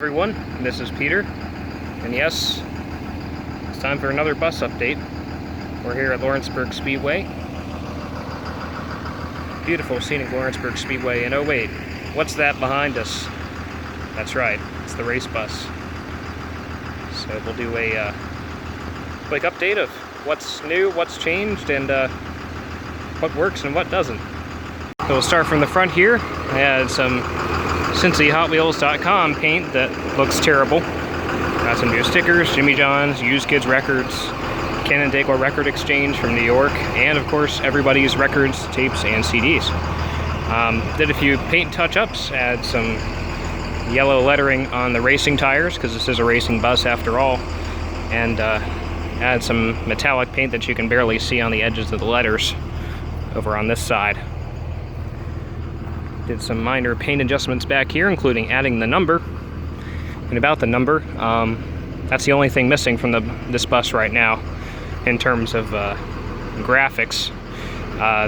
Everyone, this is Peter, and yes, it's time for another bus update. We're here at Lawrenceburg Speedway. Beautiful scenic Lawrenceburg Speedway, and oh wait, what's that behind us? That's right, it's the race bus. So we'll do a quick update of what's new, what's changed, and what works and what doesn't. So we'll start from the front here. I had some CincyHotWheels.com paint that looks terrible. Got some new stickers, Jimmy John's, Used Kids Records, Canandaigua Record Exchange from New York, and of course everybody's records, tapes, and CDs. Did a few paint touch-ups, add some yellow lettering on the racing tires, because this is a racing bus after all, and add some metallic paint that you can barely see on the edges of the letters over on this side. Did some minor paint adjustments back here, including adding the number. And about the number, that's the only thing missing from this bus right now in terms of graphics.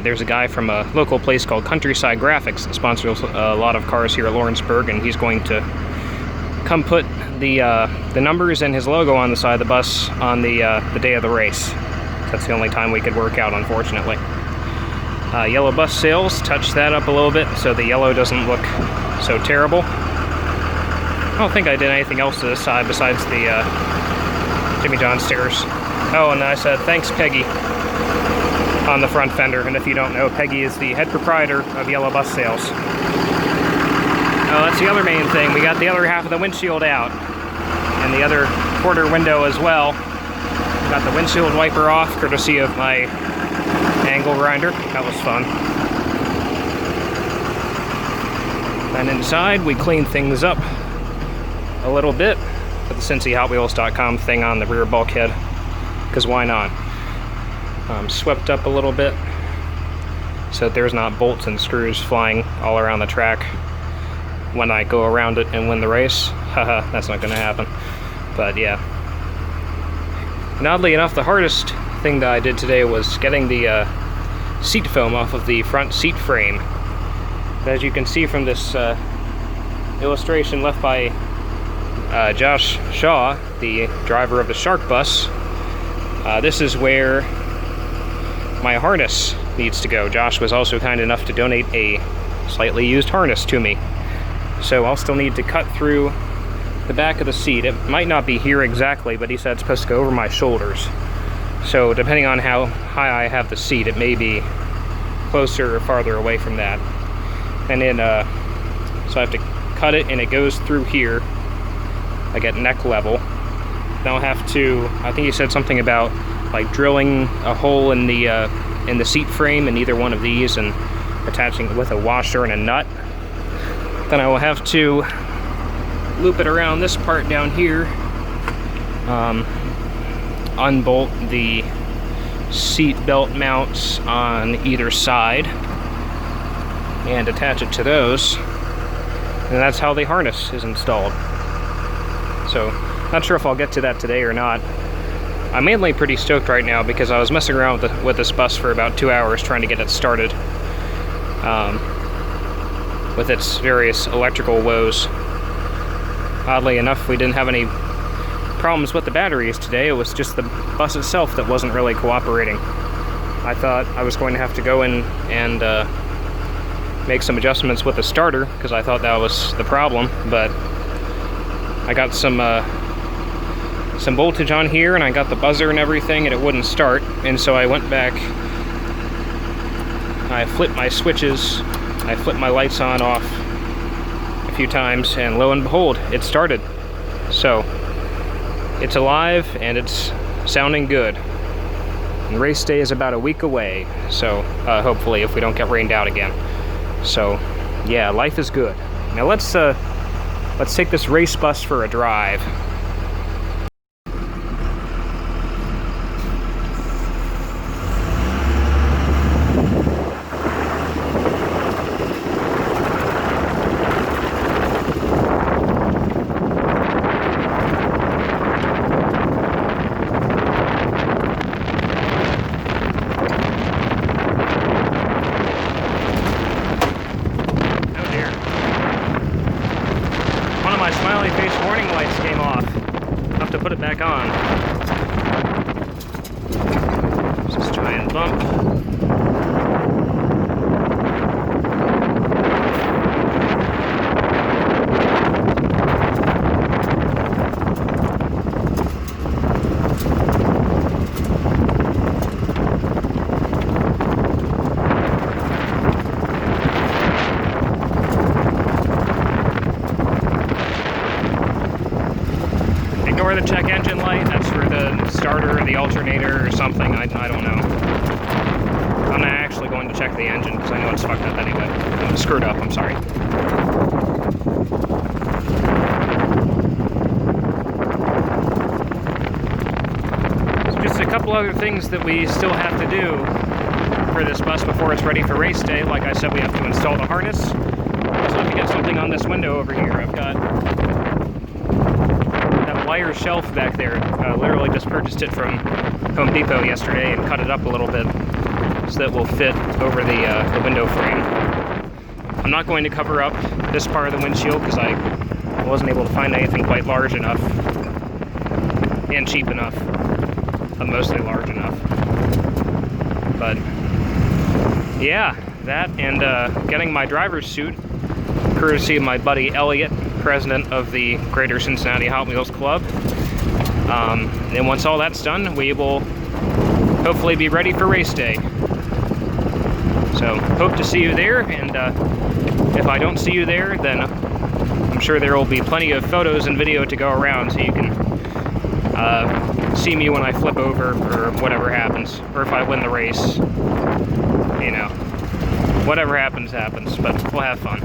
There's a guy from a local place called Countryside Graphics that sponsors a lot of cars here at Lawrenceburg, and he's going to come put the numbers and his logo on the side of the bus on the day of the race. That's the only time we could work out, unfortunately. Yellow bus sails, touch that up a little bit so the yellow doesn't look so terrible. I don't think I did anything else to this side besides the Jimmy John stickers. Oh, and I said thanks Peggy on the front fender, and if you don't know, Peggy is the head proprietor of Yellow Bus Sails. Oh, that's the other main thing. We got the other half of the windshield out, and the other quarter window as well. Got the windshield wiper off, courtesy of my angle grinder. That was fun. And inside we cleaned things up a little bit with the CincyHotWheels.com thing on the rear bulkhead, because why not? Swept up a little bit so that there's not bolts and screws flying all around the track when I go around it and win the race. Haha, that's not going to happen. But yeah. And oddly enough, the hardest thing that I did today was getting the seat foam off of the front seat frame. As you can see from this illustration left by Josh Shaw, the driver of the Shark bus, this is where my harness needs to go. Josh was also kind enough to donate a slightly used harness to me. So I'll still need to cut through the back of the seat. It might not be here exactly, but he said it's supposed to go over my shoulders. So depending on how high I have the seat, it may be closer or farther away from that. And then, so I have to cut it, and it goes through here, like at neck level. Then I'll have to, I think he said something about like drilling a hole in the seat frame in either one of these and attaching it with a washer and a nut. Then I will have to loop it around this part down here, unbolt the seat belt mounts on either side and attach it to those, and that's how the harness is installed. So not sure if I'll get to that today or not. I'm mainly pretty stoked right now because I was messing around with this bus for about 2 hours trying to get it started with its various electrical woes. Oddly enough, we didn't have any problems with the batteries today. It was just the bus itself that wasn't really cooperating. I thought I was going to have to go in and make some adjustments with the starter, because I thought that was the problem, but I got some voltage on here, and I got the buzzer and everything, and it wouldn't start. And so I went back, I flipped my switches, I flipped my lights on off a few times, and lo and behold, it started. So it's alive and it's sounding good. And race day is about a week away, so hopefully, if we don't get rained out again. So yeah, life is good. Now let's take this race bus for a drive. Smiley face warning lights came off. I'll have to put it back on. There's this giant bump. Ignore the check engine light, that's for the starter or the alternator or something, I don't know. I'm not actually going to check the engine because I know it's fucked up anyway. Screwed up, I'm sorry. So just a couple other things that we still have to do for this bus before it's ready for race day. Like I said, we have to install the harness. So if you get something on this window over here, I've got wire shelf back there. Literally just purchased it from Home Depot yesterday and cut it up a little bit so that it will fit over the window frame. I'm not going to cover up this part of the windshield because I wasn't able to find anything quite large enough and cheap enough, but mostly large enough. But yeah, that and getting my driver's suit, courtesy of my buddy Elliot, president of the Greater Cincinnati Hot Wheels Club. And once all that's done, we will hopefully be ready for race day. So, hope to see you there, and if I don't see you there, then I'm sure there will be plenty of photos and video to go around so you can see me when I flip over or whatever happens, or if I win the race. You know, whatever happens, happens, but we'll have fun.